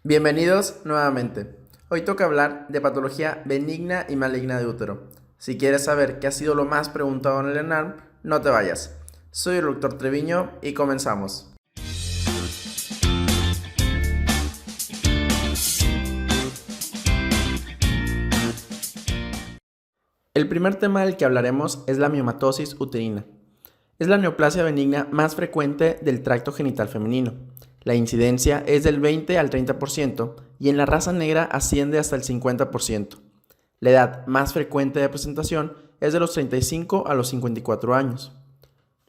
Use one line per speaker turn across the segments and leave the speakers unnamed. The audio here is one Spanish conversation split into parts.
Bienvenidos nuevamente. Hoy toca hablar de patología benigna y maligna de útero. Si quieres saber qué ha sido lo más preguntado en el ENARM, no te vayas. Soy el doctor Treviño y comenzamos. El primer tema del que hablaremos es la miomatosis uterina. Es la neoplasia benigna más frecuente del tracto genital femenino. La incidencia es del 20 al 30% y en la raza negra asciende hasta el 50%. La edad más frecuente de presentación es de los 35 a los 54 años.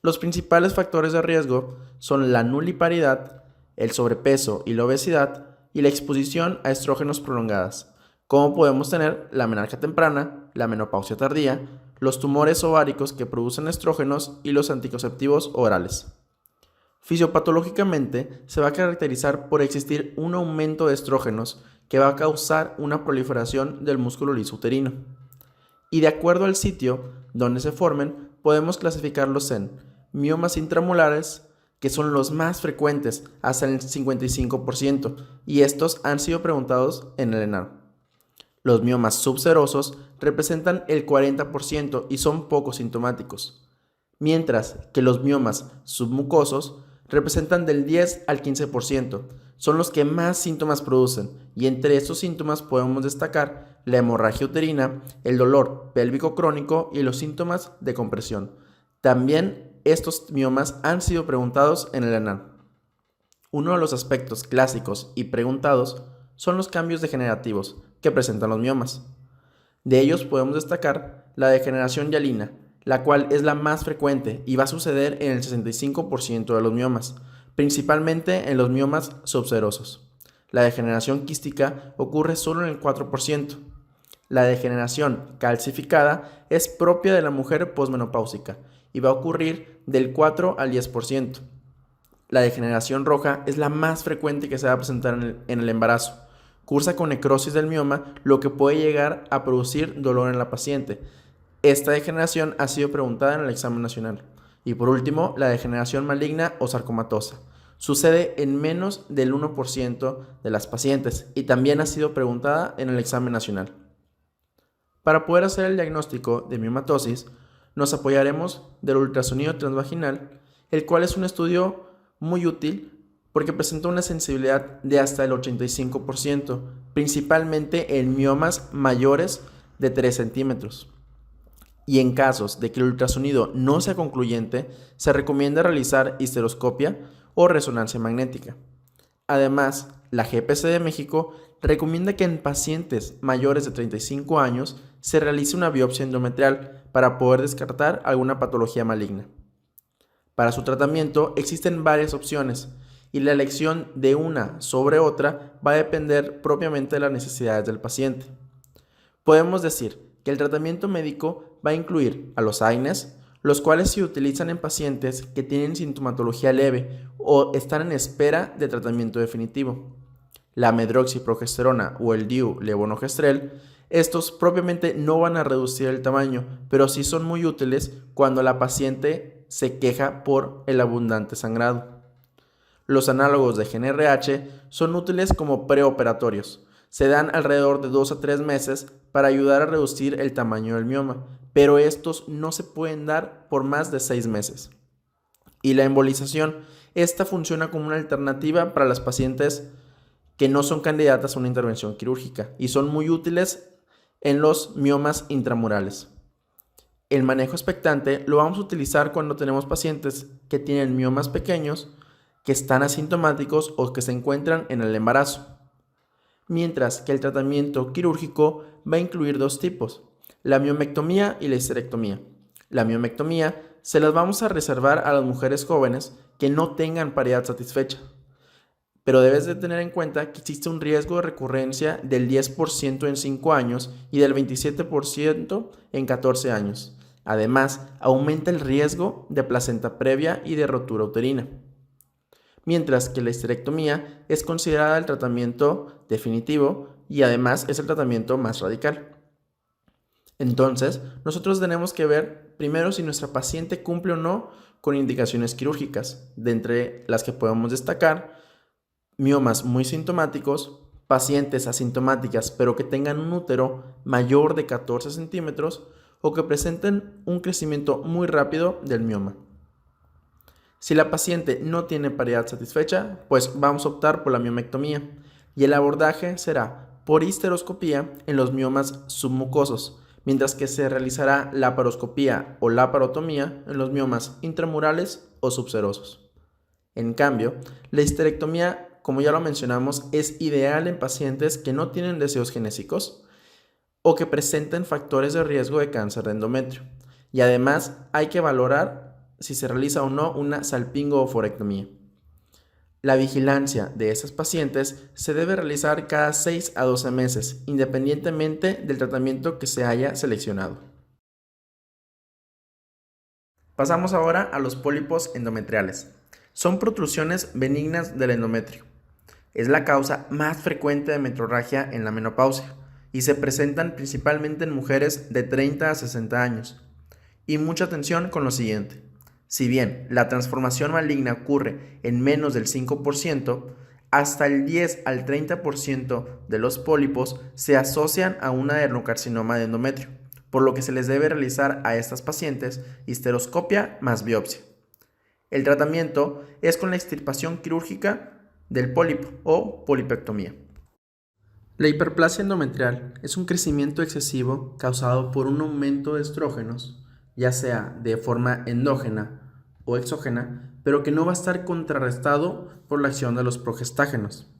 Los principales factores de riesgo son la nuliparidad, el sobrepeso y la obesidad y la exposición a estrógenos prolongadas, como podemos tener la menarquia temprana, la menopausia tardía, los tumores ováricos que producen estrógenos y los anticonceptivos orales. Fisiopatológicamente se va a caracterizar por existir un aumento de estrógenos que va a causar una proliferación del músculo liso uterino. Y de acuerdo al sitio donde se formen, podemos clasificarlos en miomas intramolares, que son los más frecuentes, hasta el 55%, y estos han sido preguntados en el ENARM. Los miomas subserosos representan el 40% y son poco sintomáticos, mientras que los miomas submucosos representan del 10 al 15%, son los que más síntomas producen, y entre estos síntomas podemos destacar la hemorragia uterina, el dolor pélvico crónico y los síntomas de compresión. También estos miomas han sido preguntados en el ENARM. Uno de los aspectos clásicos y preguntados son los cambios degenerativos que presentan los miomas. De ellos podemos destacar la degeneración hialina, la cual es la más frecuente y va a suceder en el 65% de los miomas, principalmente en los miomas subserosos. La degeneración quística ocurre solo en el 4%. La degeneración calcificada es propia de la mujer posmenopáusica y va a ocurrir del 4 al 10%. La degeneración roja es la más frecuente que se va a presentar en el embarazo. Cursa con necrosis del mioma, lo que puede llegar a producir dolor en la paciente. Esta degeneración ha sido preguntada en el examen nacional. Y por último, la degeneración maligna o sarcomatosa. Sucede en menos del 1% de las pacientes y también ha sido preguntada en el examen nacional. Para poder hacer el diagnóstico de miomatosis, nos apoyaremos del ultrasonido transvaginal, el cual es un estudio muy útil porque presenta una sensibilidad de hasta el 85%, principalmente en miomas mayores de 3 centímetros. Y en casos de que el ultrasonido no sea concluyente, se recomienda realizar histeroscopia o resonancia magnética. Además, la GPC de México recomienda que en pacientes mayores de 35 años se realice una biopsia endometrial para poder descartar alguna patología maligna. Para su tratamiento existen varias opciones y la elección de una sobre otra va a depender propiamente de las necesidades del paciente. Podemos decir que el tratamiento médico va a incluir a los AINES, los cuales se utilizan en pacientes que tienen sintomatología leve o están en espera de tratamiento definitivo. La medroxiprogesterona o el DIU-levonorgestrel, estos propiamente no van a reducir el tamaño, pero sí son muy útiles cuando la paciente se queja por el abundante sangrado. Los análogos de GnRH son útiles como preoperatorios. Se dan alrededor de 2 a 3 meses para ayudar a reducir el tamaño del mioma, pero estos no se pueden dar por más de 6 meses. Y la embolización, esta funciona como una alternativa para las pacientes que no son candidatas a una intervención quirúrgica y son muy útiles en los miomas intramurales. El manejo expectante lo vamos a utilizar cuando tenemos pacientes que tienen miomas pequeños, que están asintomáticos o que se encuentran en el embarazo. Mientras que el tratamiento quirúrgico va a incluir dos tipos, la miomectomía y la histerectomía. La miomectomía se las vamos a reservar a las mujeres jóvenes que no tengan paridad satisfecha, pero debes de tener en cuenta que existe un riesgo de recurrencia del 10% en 5 años y del 27% en 14 años. Además, aumenta el riesgo de placenta previa y de rotura uterina. Mientras que la histerectomía es considerada el tratamiento definitivo y además es el tratamiento más radical. Entonces, nosotros tenemos que ver primero si nuestra paciente cumple o no con indicaciones quirúrgicas, de entre las que podemos destacar miomas muy sintomáticos, pacientes asintomáticas pero que tengan un útero mayor de 14 centímetros o que presenten un crecimiento muy rápido del mioma. Si la paciente no tiene paridad satisfecha, pues vamos a optar por la miomectomía y el abordaje será por histeroscopía en los miomas submucosos, mientras que se realizará laparoscopía o laparotomía en los miomas intramurales o subserosos. En cambio, la histerectomía, como ya lo mencionamos, es ideal en pacientes que no tienen deseos genésicos o que presenten factores de riesgo de cáncer de endometrio. Y además hay que valorar si se realiza o no una salpingo-oforectomía. La vigilancia de estos pacientes se debe realizar cada 6 a 12 meses, independientemente del tratamiento que se haya seleccionado. Pasamos ahora a los pólipos endometriales. Son protrusiones benignas del endometrio. Es la causa más frecuente de metrorragia en la menopausia y se presentan principalmente en mujeres de 30 a 60 años. Y mucha atención con lo siguiente. Si bien la transformación maligna ocurre en menos del 5%, hasta el 10 al 30% de los pólipos se asocian a un adenocarcinoma de endometrio, por lo que se les debe realizar a estas pacientes histeroscopia más biopsia. El tratamiento es con la extirpación quirúrgica del pólipo o polipectomía. La hiperplasia endometrial es un crecimiento excesivo causado por un aumento de estrógenos, ya sea de forma endógena o exógena, pero que no va a estar contrarrestado por la acción de los progestágenos.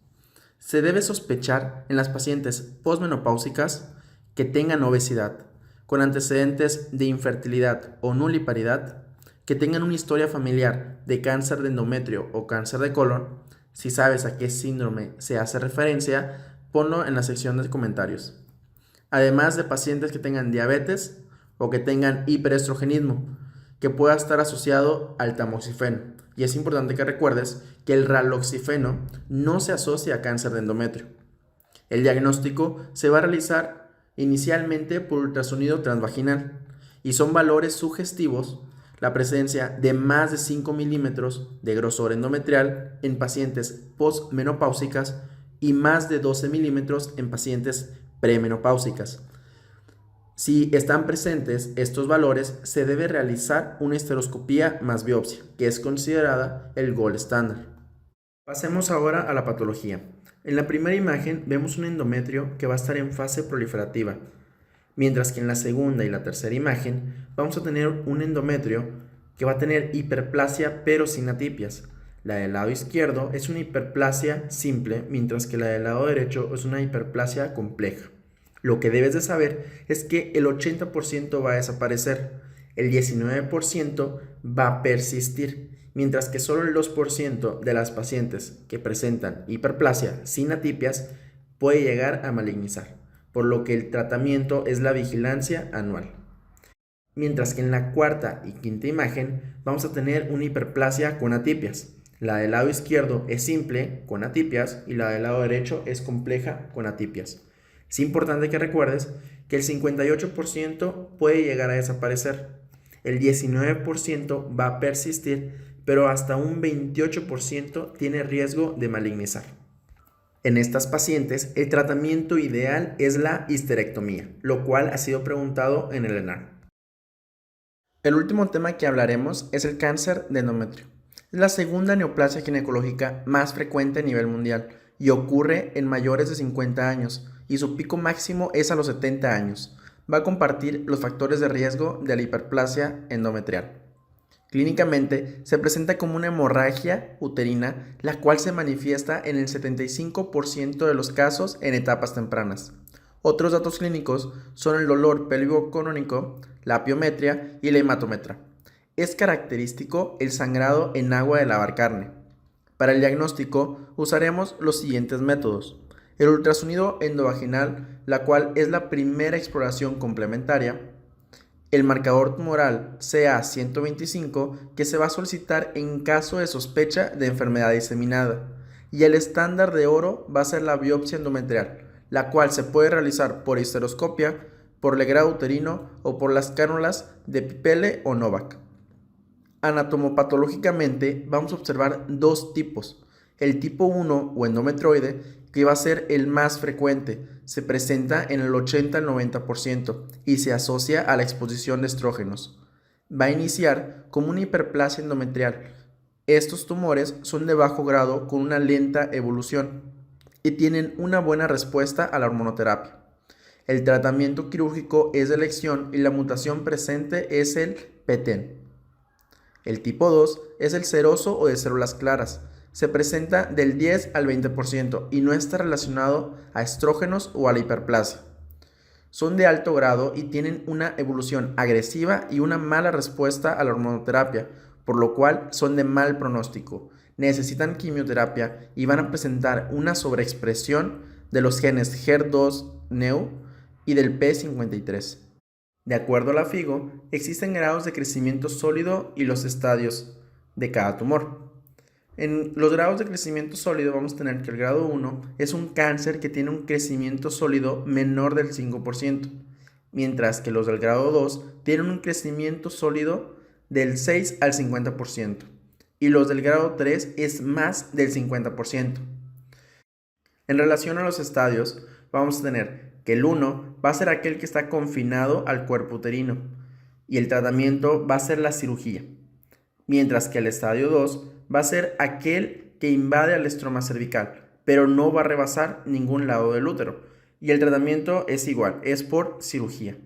Se debe sospechar en las pacientes posmenopáusicas que tengan obesidad, con antecedentes de infertilidad o nuliparidad, que tengan una historia familiar de cáncer de endometrio o cáncer de colon. Si sabes a qué síndrome se hace referencia, ponlo en la sección de comentarios. Además de pacientes que tengan diabetes o que tengan hiperestrogenismo, que pueda estar asociado al tamoxifeno. Y es importante que recuerdes que el raloxifeno no se asocia a cáncer de endometrio. El diagnóstico se va a realizar inicialmente por ultrasonido transvaginal y son valores sugestivos la presencia de más de 5 milímetros de grosor endometrial en pacientes postmenopáusicas y más de 12 milímetros en pacientes premenopáusicas. Si están presentes estos valores, se debe realizar una histeroscopía más biopsia, que es considerada el gold estándar. Pasemos ahora a la patología. En la primera imagen vemos un endometrio que va a estar en fase proliferativa, mientras que en la segunda y la tercera imagen vamos a tener un endometrio que va a tener hiperplasia pero sin atipias. La del lado izquierdo es una hiperplasia simple, mientras que la del lado derecho es una hiperplasia compleja. Lo que debes de saber es que el 80% va a desaparecer, el 19% va a persistir, mientras que solo el 2% de las pacientes que presentan hiperplasia sin atipias puede llegar a malignizar, por lo que el tratamiento es la vigilancia anual. Mientras que en la cuarta y quinta imagen vamos a tener una hiperplasia con atipias. La del lado izquierdo es simple con atipias y la del lado derecho es compleja con atipias. Es importante que recuerdes que el 58% puede llegar a desaparecer, el 19% va a persistir, pero hasta un 28% tiene riesgo de malignizar. En estas pacientes, el tratamiento ideal es la histerectomía, lo cual ha sido preguntado en el ENAR. El último tema que hablaremos es el cáncer de endometrio. Es la segunda neoplasia ginecológica más frecuente a nivel mundial y ocurre en mayores de 50 años y su pico máximo es a los 70 años. Va a compartir los factores de riesgo de la hiperplasia endometrial. Clínicamente se presenta como una hemorragia uterina, la cual se manifiesta en el 75% de los casos en etapas tempranas. Otros datos clínicos son el dolor pélvico-crónico, la apiometría y la hematometría. Es característico el sangrado en agua de lavar carne. Para el diagnóstico usaremos los siguientes métodos. El ultrasonido endovaginal, la cual es la primera exploración complementaria. El marcador tumoral CA125, que se va a solicitar en caso de sospecha de enfermedad diseminada. Y el estándar de oro va a ser la biopsia endometrial, la cual se puede realizar por histeroscopia, por legrado uterino o por las cánulas de Pipelle o Novak. Anatomopatológicamente vamos a observar dos tipos. El tipo 1 o endometroide, que va a ser el más frecuente. Se presenta en el 80 al 90% y se asocia a la exposición de estrógenos. Va a iniciar como una hiperplasia endometrial. Estos tumores son de bajo grado con una lenta evolución y tienen una buena respuesta a la hormonoterapia. El tratamiento quirúrgico es de elección y la mutación presente es el PTEN. El tipo 2 es el seroso o de células claras. Se presenta del 10 al 20% y no está relacionado a estrógenos o a la hiperplasia. Son de alto grado y tienen una evolución agresiva y una mala respuesta a la hormonoterapia, por lo cual son de mal pronóstico. Necesitan quimioterapia y van a presentar una sobreexpresión de los genes HER2-Neu y del P53. De acuerdo a la FIGO, existen grados de crecimiento sólido y los estadios de cada tumor. En los grados de crecimiento sólido vamos a tener que el grado 1 es un cáncer que tiene un crecimiento sólido menor del 5%, mientras que los del grado 2 tienen un crecimiento sólido del 6 al 50%, y los del grado 3 es más del 50%. En relación a los estadios, vamos a tener que el 1 va a ser aquel que está confinado al cuerpo uterino y el tratamiento va a ser la cirugía, mientras que el estadio 2 va a ser aquel que invade al estroma cervical, pero no va a rebasar ningún lado del útero y el tratamiento es igual, es por cirugía.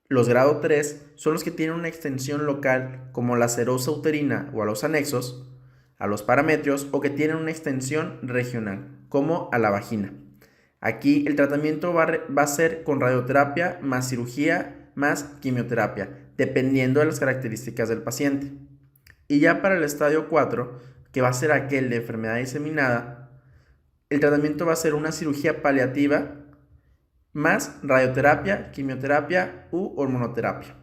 Los grado 3 son los que tienen una extensión local como la serosa uterina o a los anexos, a los parametrios o que tienen una extensión regional como a la vagina. Aquí el tratamiento va a ser con radioterapia más cirugía más quimioterapia, dependiendo de las características del paciente. Y ya para el estadio 4, que va a ser aquel de enfermedad diseminada, el tratamiento va a ser una cirugía paliativa más radioterapia, quimioterapia u hormonoterapia.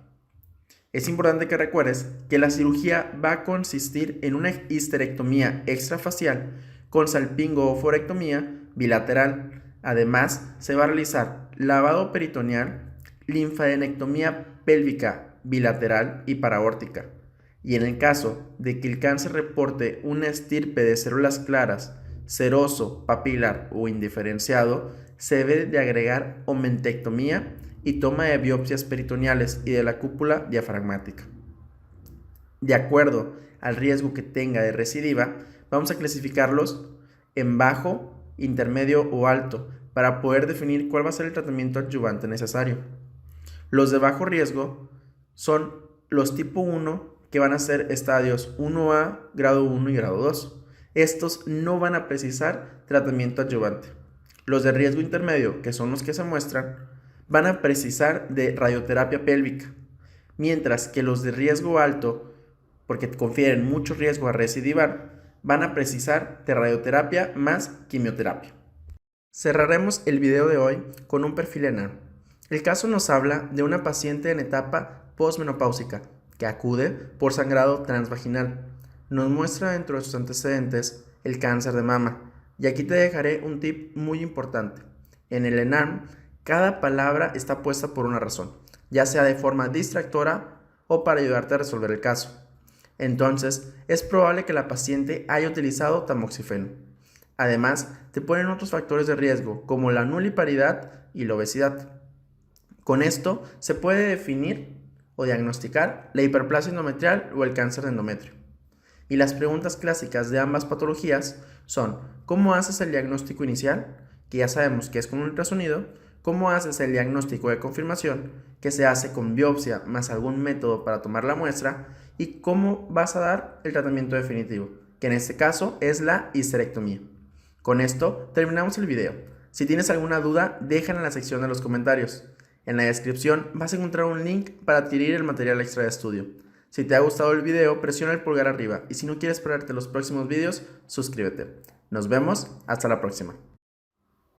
Es importante que recuerdes que la cirugía va a consistir en una histerectomía extrafacial con salpingo o forectomía bilateral. Además, se va a realizar lavado peritoneal, linfadenectomía pélvica bilateral y paraórtica. Y en el caso de que el cáncer reporte una estirpe de células claras, seroso, papilar o indiferenciado, se debe de agregar omentectomía y toma de biopsias peritoneales y de la cúpula diafragmática. De acuerdo al riesgo que tenga de recidiva, vamos a clasificarlos en bajo, intermedio o alto para poder definir cuál va a ser el tratamiento adyuvante necesario. Los de bajo riesgo son los tipo 1 que van a ser estadios 1A, grado 1 y grado 2. Estos no van a precisar tratamiento adyuvante. Los de riesgo intermedio, que son los que se muestran, van a precisar de radioterapia pélvica, mientras que los de riesgo alto, porque confieren mucho riesgo a recidivar, van a precisar de radioterapia más quimioterapia. Cerraremos el video de hoy con un perfil ENAM. El caso nos habla de una paciente en etapa postmenopáusica que acude por sangrado transvaginal. Nos muestra dentro de sus antecedentes el cáncer de mama. Y aquí te dejaré un tip muy importante. En el ENAM, cada palabra está puesta por una razón, ya sea de forma distractora o para ayudarte a resolver el caso. Entonces, es probable que la paciente haya utilizado tamoxifeno. Además, te ponen otros factores de riesgo, como la nuliparidad y la obesidad. Con esto, se puede definir o diagnosticar la hiperplasia endometrial o el cáncer de endometrio. Y las preguntas clásicas de ambas patologías son: ¿cómo haces el diagnóstico inicial? Que ya sabemos que es con un ultrasonido. ¿Cómo haces el diagnóstico de confirmación? Que se hace con biopsia más algún método para tomar la muestra. ¿Y cómo vas a dar el tratamiento definitivo? Que en este caso es la histerectomía. Con esto terminamos el video. Si tienes alguna duda, déjala en la sección de los comentarios. En la descripción vas a encontrar un link para adquirir el material extra de estudio. Si te ha gustado el video, presiona el pulgar arriba y si no quieres perderte los próximos videos, suscríbete. Nos vemos, hasta la próxima.